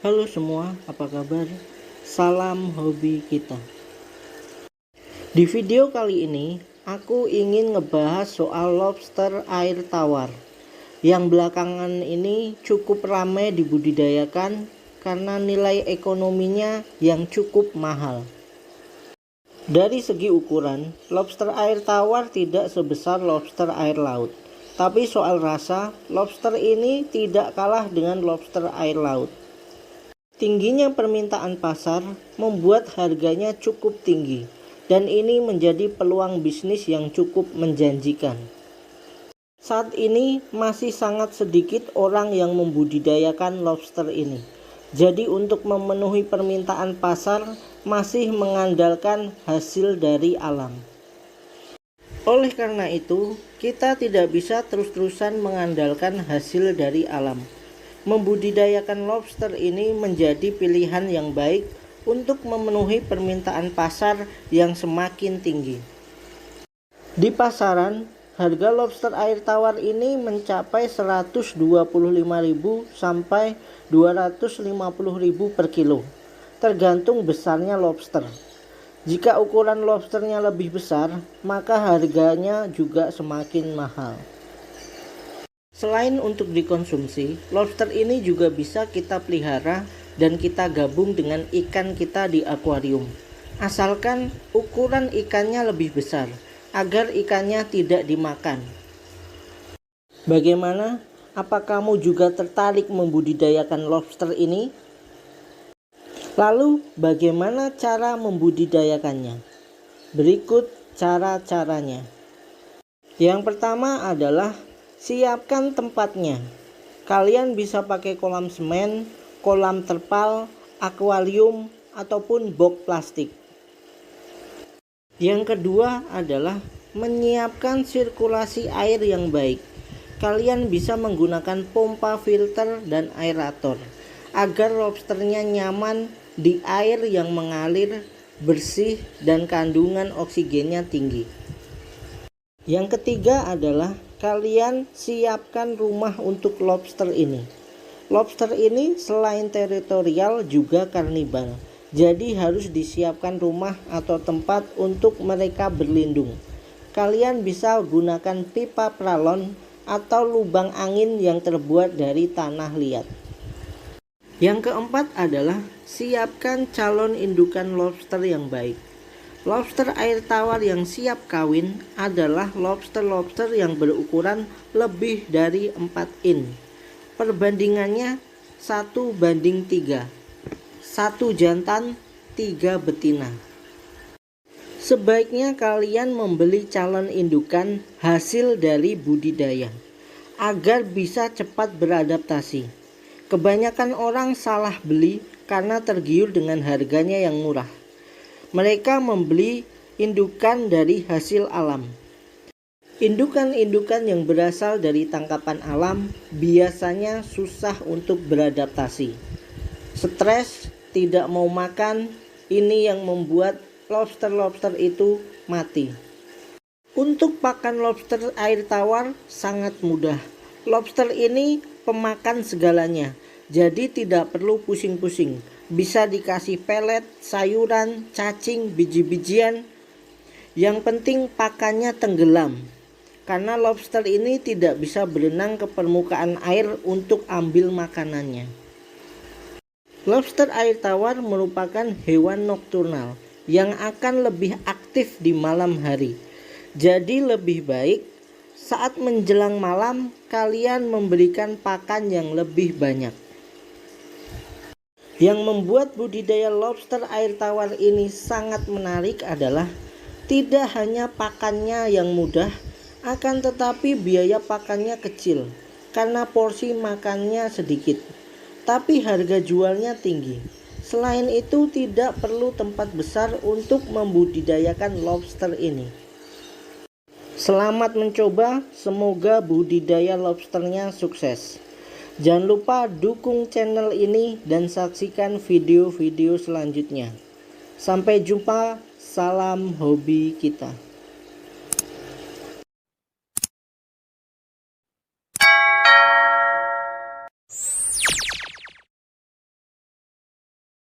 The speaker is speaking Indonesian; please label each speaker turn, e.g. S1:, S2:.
S1: Halo semua, apa kabar? Salam hobi kita. Di video kali ini, aku ingin ngebahas soal lobster air tawar yang belakangan ini cukup ramai dibudidayakan karena nilai ekonominya yang cukup mahal. Dari segi ukuran, lobster air tawar tidak sebesar lobster air laut. Tapi soal rasa, lobster ini tidak kalah dengan lobster air laut. Tingginya permintaan pasar membuat harganya cukup tinggi, dan ini menjadi peluang bisnis yang cukup menjanjikan. Saat ini masih sangat sedikit orang yang membudidayakan lobster ini. Jadi untuk memenuhi permintaan pasar masih mengandalkan hasil dari alam. Oleh karena itu, kita tidak bisa terus-terusan mengandalkan hasil dari alam. Membudidayakan lobster ini menjadi pilihan yang baik untuk memenuhi permintaan pasar yang semakin tinggi. Di pasaran, harga lobster air tawar ini mencapai 125.000 sampai 250.000 per kilo, tergantung besarnya lobster. Jika ukuran lobsternya lebih besar, maka harganya juga semakin mahal. Selain untuk dikonsumsi, lobster ini juga bisa kita pelihara dan kita gabung dengan ikan kita di akuarium. Asalkan ukuran ikannya lebih besar, agar ikannya tidak dimakan. Bagaimana? Apa kamu juga tertarik membudidayakan lobster ini? Lalu, bagaimana cara membudidayakannya? Berikut cara-caranya. Yang pertama adalah siapkan tempatnya. Kalian bisa pakai kolam semen, kolam terpal, akuarium, ataupun box plastik. Yang kedua adalah menyiapkan sirkulasi air yang baik. Kalian bisa menggunakan pompa filter dan aerator agar lobsternya nyaman di air yang mengalir, bersih, dan kandungan oksigennya tinggi. Yang ketiga adalah kalian siapkan rumah untuk lobster ini. Lobster ini selain teritorial juga karnival. Jadi harus disiapkan rumah atau tempat untuk mereka berlindung. Kalian bisa gunakan pipa pralon atau lubang angin yang terbuat dari tanah liat. Yang keempat adalah siapkan calon indukan lobster yang baik. Lobster air tawar yang siap kawin adalah lobster-lobster yang berukuran lebih dari 4 in. Perbandingannya 1:3. 1 jantan, 3 betina. Sebaiknya kalian membeli calon indukan hasil dari budidaya agar bisa cepat beradaptasi. Kebanyakan orang salah beli karena tergiur dengan harganya yang murah. Mereka membeli indukan dari hasil alam. Indukan-indukan yang berasal dari tangkapan alam biasanya susah untuk beradaptasi. Stres, tidak mau makan, ini yang membuat lobster-lobster itu mati. Untuk pakan lobster air tawar sangat mudah. Lobster ini pemakan segalanya, jadi tidak perlu pusing-pusing. Bisa dikasih pelet, sayuran, cacing, biji-bijian. Yang penting pakannya tenggelam. Karena lobster ini tidak bisa berenang ke permukaan air untuk ambil makanannya. Lobster air tawar merupakan hewan nokturnal yang akan lebih aktif di malam hari. Jadi lebih baik saat menjelang malam kalian memberikan pakan yang lebih banyak. Yang membuat budidaya lobster air tawar ini sangat menarik adalah tidak hanya pakannya yang mudah, akan tetapi biaya pakannya kecil karena porsi makannya sedikit, tapi harga jualnya tinggi. Selain itu tidak perlu tempat besar untuk membudidayakan lobster ini. Selamat mencoba, semoga budidaya lobsternya sukses. Jangan lupa dukung channel ini dan saksikan video-video selanjutnya. Sampai jumpa, salam hobi kita.